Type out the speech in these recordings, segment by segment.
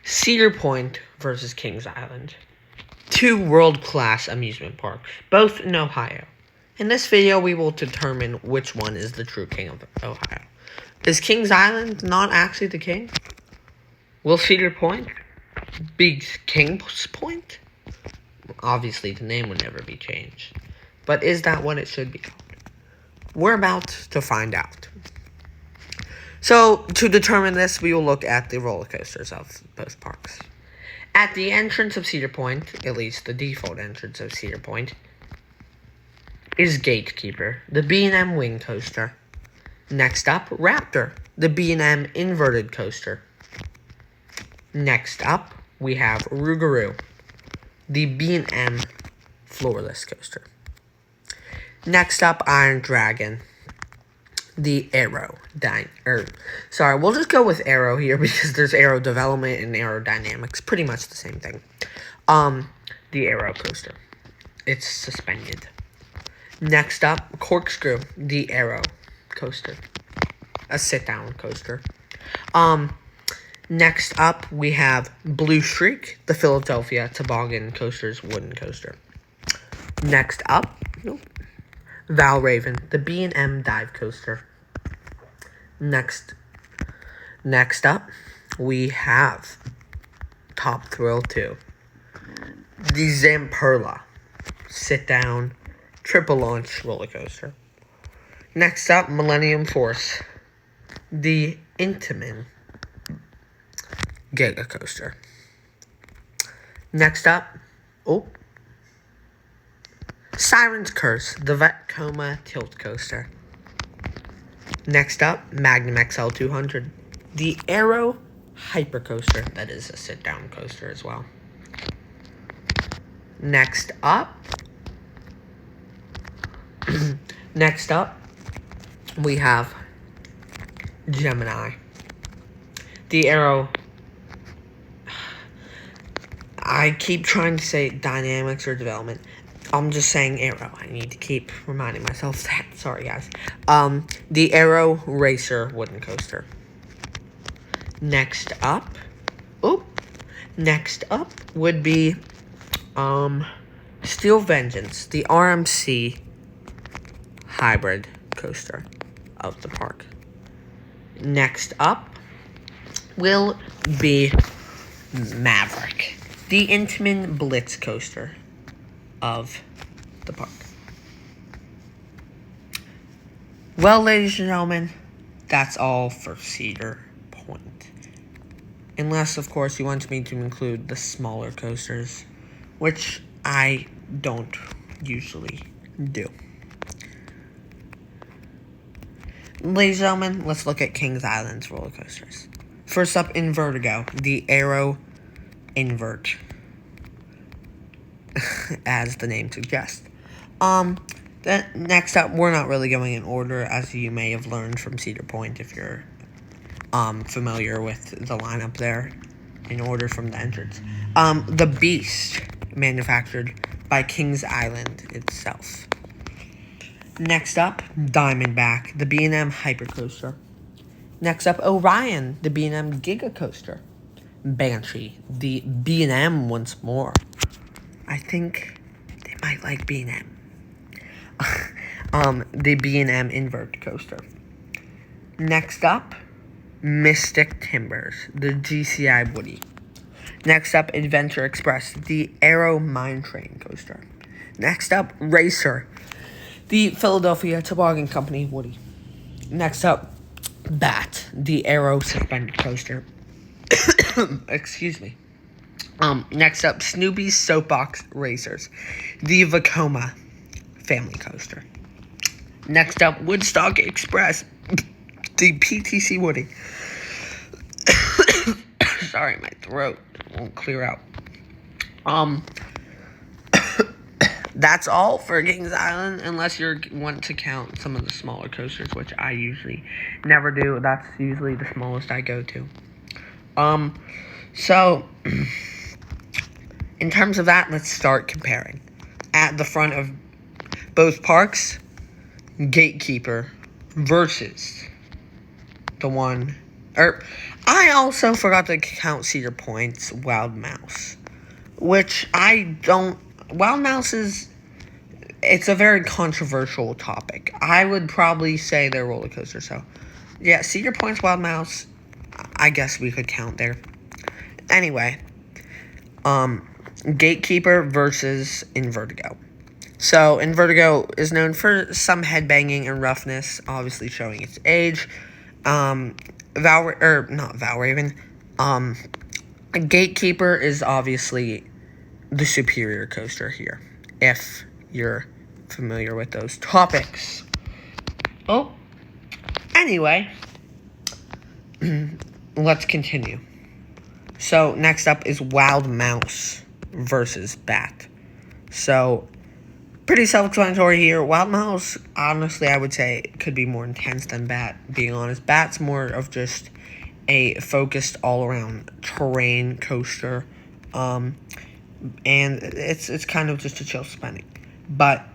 Cedar Point versus Kings Island. Two world-class amusement parks, both in Ohio. In this video, we will determine which one is the true king of Ohio. Is Kings Island not actually the king? Will Cedar Point be Kings Point? Obviously, the name would never be changed. But is that what it should be called? We're about to find out. So, to determine this, we will look at the roller coasters of both parks. At the entrance of Cedar Point, at least the default entrance of Cedar Point, is Gatekeeper, the B&M Wing Coaster. Next up, Raptor, the B&M Inverted Coaster. Next up, we have Rougarou, the B&M Floorless Coaster. Next up, Iron Dragon, the we'll just go with Aero here because there's Aero Development and Aerodynamics, pretty much the same thing. The Aero Coaster. It's suspended. Next up, Corkscrew, the Aero Coaster. A sit-down coaster. Next up, we have Blue Streak, the Philadelphia Toboggan Coaster's wooden coaster. Next up, Valravn, the B&M Dive Coaster. Next up, we have Top Thrill 2, the Zamperla sit-down triple launch roller coaster. Next up, Millennium Force, the Intamin Giga Coaster. Next up, Siren's Curse, the Vekoma Tilt Coaster. Next up, Magnum XL 200, the Aero Hyper Coaster. That is a sit-down coaster as well. Next up, we have Gemini, the Aero. I keep trying to say Dynamics or Development. I'm just saying Aero. I need to keep reminding myself that. Sorry, guys. The Aero Racer wooden coaster. Next up would be Steel Vengeance, the RMC hybrid coaster of the park. Next up will be Maverick, the Intamin Blitz coaster of the park. Well, ladies and gentlemen, that's all for Cedar Point. Unless, of course, you want me to include the smaller coasters, which I don't usually do. Ladies and gentlemen, let's look at Kings Island's roller coasters. First up, Invertigo, the Aero Invert, as the name suggests. Next up, we're not really going in order, as you may have learned from Cedar Point if you're familiar with the lineup there, in order from the entrance. The Beast, manufactured by Kings Island itself. Next up, Diamondback, the B&M Hypercoaster. Next up, Orion, the B&M Giga Coaster. Banshee, the B&M once more. I think they might like B&M. The B&M Invert Coaster. Next up, Mystic Timbers, the GCI Woody. Next up, Adventure Express, the Aero Mine Train Coaster. Next up, Racer, the Philadelphia Toboggan Company Woody. Next up, Bat, the Aero Suspended Coaster. Excuse me. Next up, Snoopy's Soapbox Racers, the Vekoma Family Coaster. Next up, Woodstock Express, the PTC Woody. Sorry, my throat won't clear out. That's all for Kings Island, unless you want to count some of the smaller coasters, which I usually never do. That's usually the smallest I go to. So, in terms of that, let's start comparing. At the front of both parks, Gatekeeper versus the one I also forgot to count Cedar Point's Wild Mouse, which I don't. Wild Mouse is. It's a very controversial topic. I would probably say they're roller coaster. So, yeah, Cedar Point's Wild Mouse, I guess we could count there. Anyway, Gatekeeper versus Invertigo. So, Invertigo is known for some headbanging and roughness, obviously showing its age. Not Valraven. Gatekeeper is obviously the superior coaster here, if you're familiar with those topics. Oh, anyway, let's continue. So, next up is Wild Mouse versus Bat. So, pretty self-explanatory here. Wild Mouse, honestly, I would say, could be more intense than Bat, being honest. Bat's more of just a focused all-around terrain coaster. And it's kind of just a chill spending. But,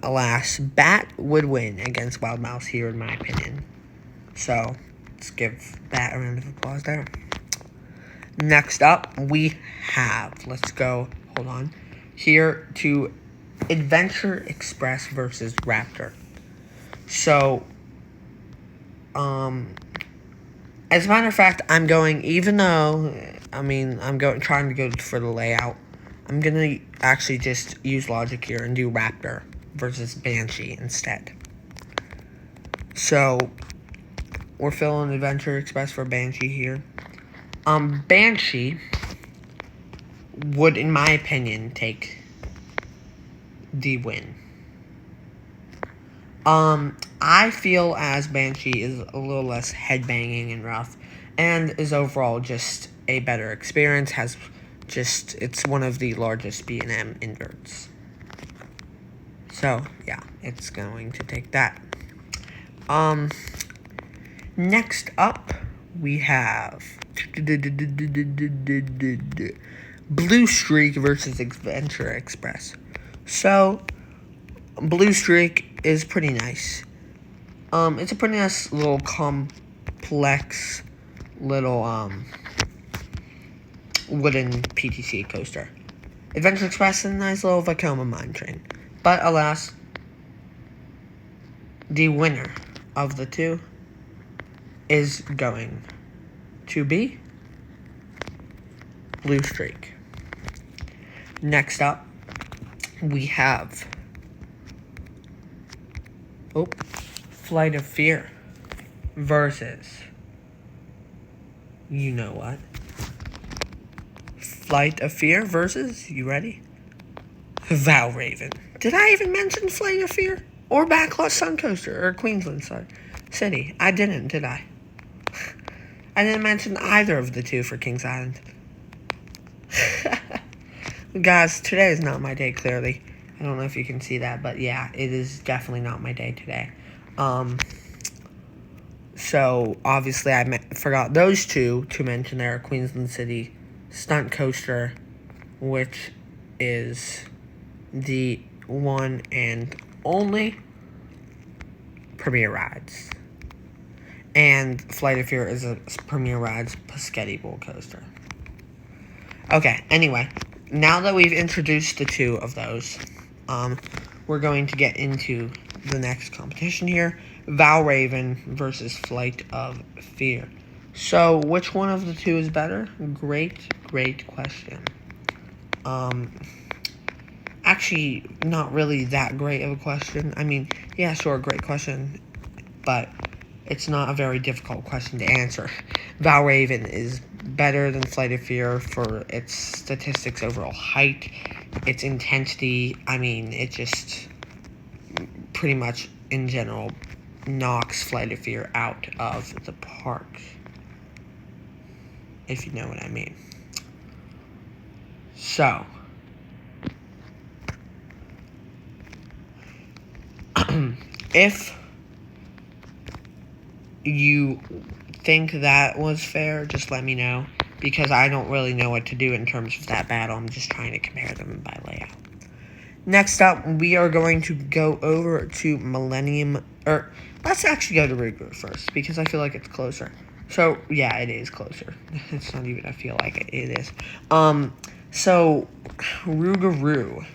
alas, Bat would win against Wild Mouse here, in my opinion. So, let's give Bat a round of applause there. Next up, we have, here to Adventure Express versus Raptor. So, as a matter of fact, I'm going, even though, trying to go for the layout, I'm going to actually just use logic here and do Raptor versus Banshee instead. So, we're filling Adventure Express for Banshee here. Banshee would, in my opinion, take the win. I feel as Banshee is a little less headbanging and rough, and is overall just a better experience, it's one of the largest B&M inverts. So, yeah, it's going to take that. Next up, we have Blue Streak versus Adventure Express. So, Blue Streak is pretty nice. It's a pretty nice little complex little wooden PTC coaster. Adventure Express is a nice little Vekoma mine train. But alas, the winner of the two is going to be Blue Streak. Next up, we have Flight of Fear versus, you know what? Flight of Fear versus, you ready? Valraven. Did I even mention Flight of Fear? Or Backlash Sun Coaster, or Queensland City? I didn't, did I? I didn't mention either of the two for Kings Island. Guys, today is not my day, clearly. I don't know if you can see that, but yeah, it is definitely not my day today. So, obviously, I forgot those two to mention there. Queensland City Stunt Coaster, which is the one and only Premier Rides. And Flight of Fear is a Premier Rides Pescetti Bowl coaster. Okay, anyway, now that we've introduced the two of those, we're going to get into the next competition here. Valraven versus Flight of Fear. So, which one of the two is better? Great question. Actually, not really that great of a question. I mean, yeah, sure, great question, but it's not a very difficult question to answer. Valraven is better than Flight of Fear for its statistics, overall height, its intensity. I mean, it just pretty much, in general, knocks Flight of Fear out of the park, if you know what I mean. So, if you think that was fair, just let me know, because I don't really know what to do in terms of that battle. I'm just trying to compare them by layout. Next up, we are going to go over to Millennium, or let's actually go to Rouge Route first, because I feel like it's closer. So, yeah, it is closer. It's not even, I feel like it is. So, Rougarou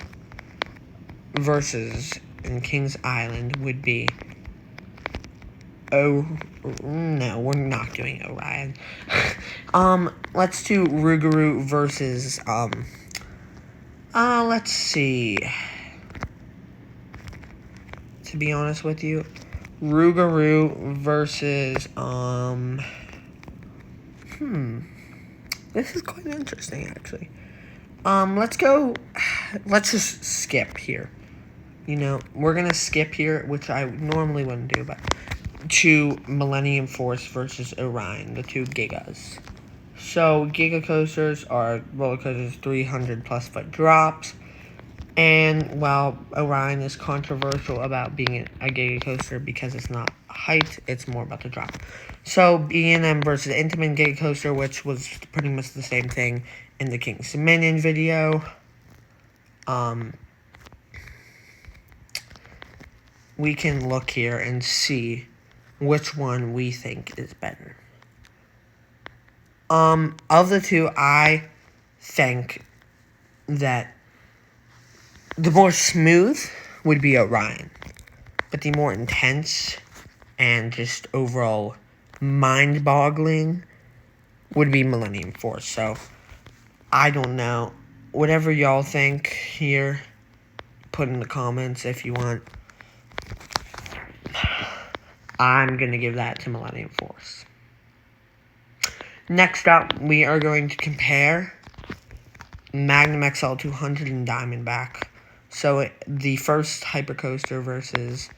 versus in Kings Island would be... Oh, no, we're not doing Orion. Let's do Rougarou versus, let's see. To be honest with you, Rougarou versus, this is quite interesting, actually. Let's just skip here. You know, we're gonna skip here, which I normally wouldn't do, but to Millennium Force versus Orion, the two Gigas. So, Giga coasters are roller coasters 300 plus foot drops. And while Orion is controversial about being a Giga coaster because it's not height, it's more about the drop. So, B&M versus Intamin Giga coaster, which was pretty much the same thing in the King's Dominion video. We can look here and see which one we think is better. Of the two, I think that the more smooth would be Orion, but the more intense and just overall mind-boggling would be Millennium Force. So, I don't know. Whatever y'all think here, put in the comments if you want. I'm going to give that to Millennium Force. Next up, we are going to compare Magnum XL 200 and Diamondback. So, the first hypercoaster versus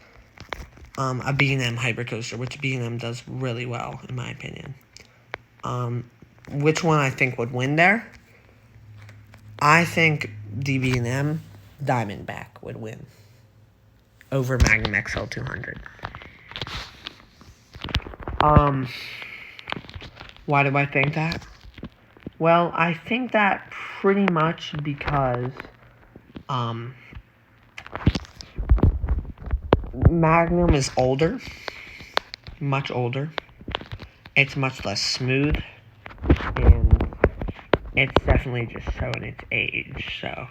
a B&M hypercoaster, which B&M does really well, in my opinion. Which one I think would win there? I think the B&M Diamondback would win over Magnum XL 200. Why do I think that? Well, I think that pretty much because, Magnum is older, much older. It's much less smooth, and it's definitely just showing its age, so,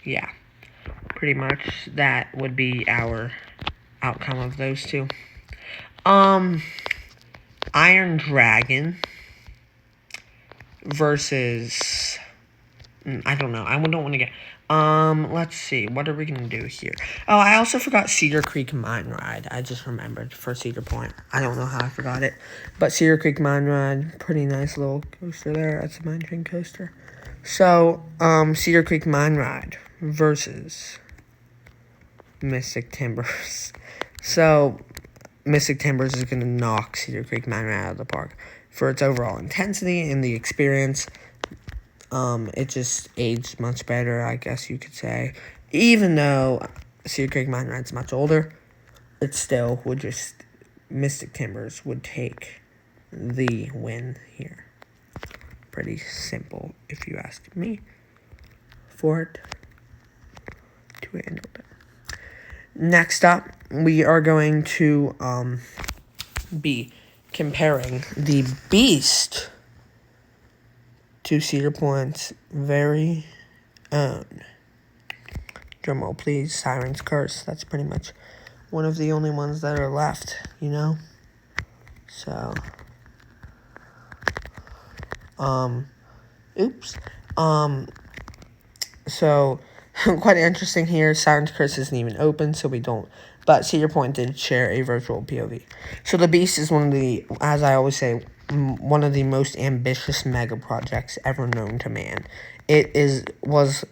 yeah. Pretty much that would be our outcome of those two. Iron Dragon versus... I don't know. I don't want to get... let's see. What are we going to do here? Oh, I also forgot Cedar Creek Mine Ride. I just remembered for Cedar Point. I don't know how I forgot it. But Cedar Creek Mine Ride, pretty nice little coaster there. That's a mine train coaster. So, Cedar Creek Mine Ride versus Mystic Timbers. So, Mystic Timbers is going to knock Cedar Creek Mine Ride out of the park for its overall intensity and the experience. It just aged much better, I guess you could say. Even though Cedar Creek Mine Ride's much older, it still would just... Mystic Timbers would take the win here. Pretty simple, if you ask me, for it to handle it. Next up, we are going to be comparing the Beast to Cedar Point's very own. Drumroll, please. Siren's Curse. That's pretty much one of the only ones that are left, you know? So, oops. So, quite interesting here. Siren's Curse isn't even open, so we don't. But Cedar Point did share a virtual POV. So, the Beast is one of the, as I always say, one of the most ambitious mega projects ever known to man. Was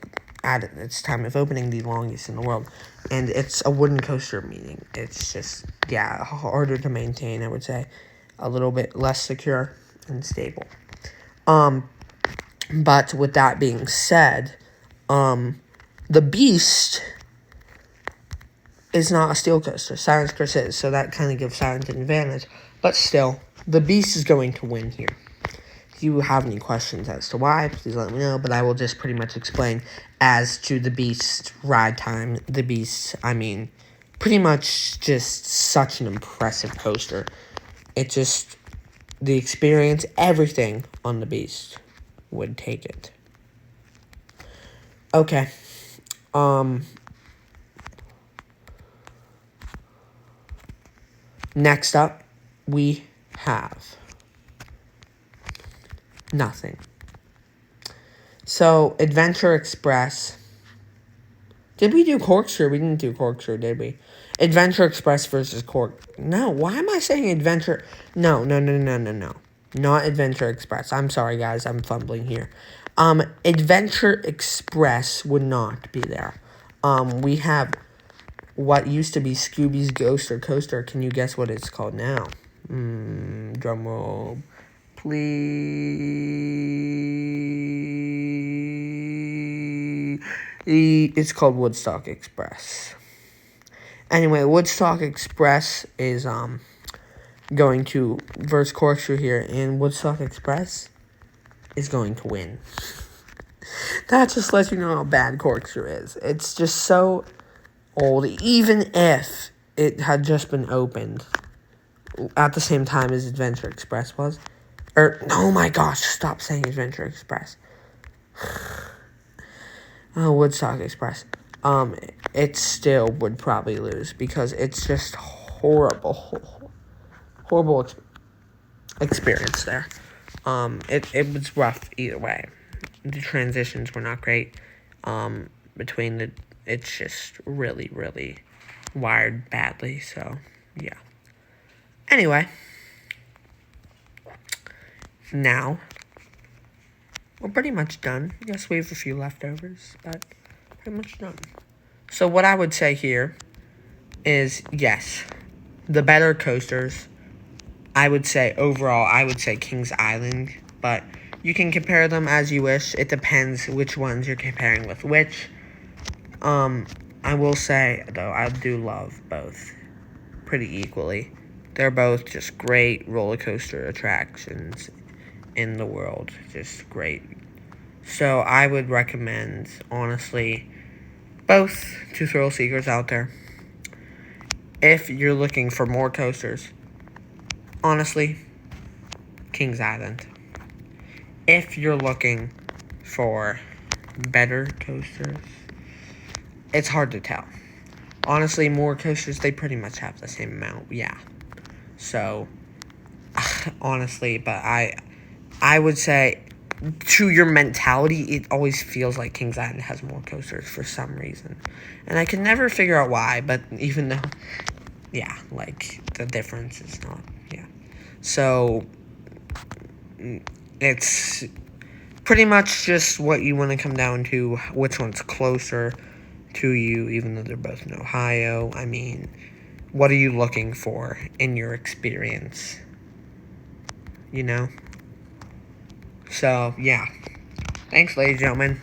at its time of opening the longest in the world, and it's a wooden coaster, meaning it's just harder to maintain. I would say a little bit less secure and stable. But with that being said, the Beast is not a steel coaster. Siren's Curse is, so that kind of gives Sirens an advantage. But still, the Beast is going to win here. If you have any questions as to why, please let me know. But I will just pretty much explain as to the Beast ride time. The Beast, pretty much just such an impressive coaster. It just, the experience, everything on the Beast would take it. Okay. Next up, we have nothing. So, Adventure Express. Did we do Corkscrew? We didn't do Corkscrew, did we? Adventure Express versus No, why am I saying Adventure? No. Not Adventure Express. I'm sorry, guys. I'm fumbling here. Adventure Express would not be there. We have what used to be Scooby's Ghoster Coaster. Can you guess what it's called now? Drum roll, please. It's called Woodstock Express. Anyway, Woodstock Express is going to verse Corkscrew here, and Woodstock Express is going to win. That just lets you know how bad Corkscrew is. It's just so old, even if it had just been opened at the same time as Adventure Express was. Oh my gosh, stop saying Adventure Express. Woodstock Express. It still would probably lose because it's just horrible experience there. It was rough either way. The transitions were not great. It's just really wired badly. So yeah. Anyway, now we're pretty much done. Yes, we have a few leftovers, but pretty much done. So what I would say here is, yes, the better coasters, I would say Kings Island, but you can compare them as you wish. It depends which ones you're comparing with which. I will say, though, I do love both pretty equally. They're both just great roller coaster attractions in the world. Just great. So I would recommend, honestly, both to thrill seekers out there. If you're looking for more coasters, honestly, Kings Island. If you're looking for better coasters, it's hard to tell. Honestly, more coasters, they pretty much have the same amount, yeah. So, honestly, but I would say, to your mentality, it always feels like Kings Island has more coasters for some reason. And I can never figure out why, but even though, yeah, like, the difference is not, yeah. So, it's pretty much just what you want to come down to, which one's closer to you, even though they're both in Ohio. I mean, what are you looking for in your experience? You know? So, yeah. Thanks, ladies and gentlemen.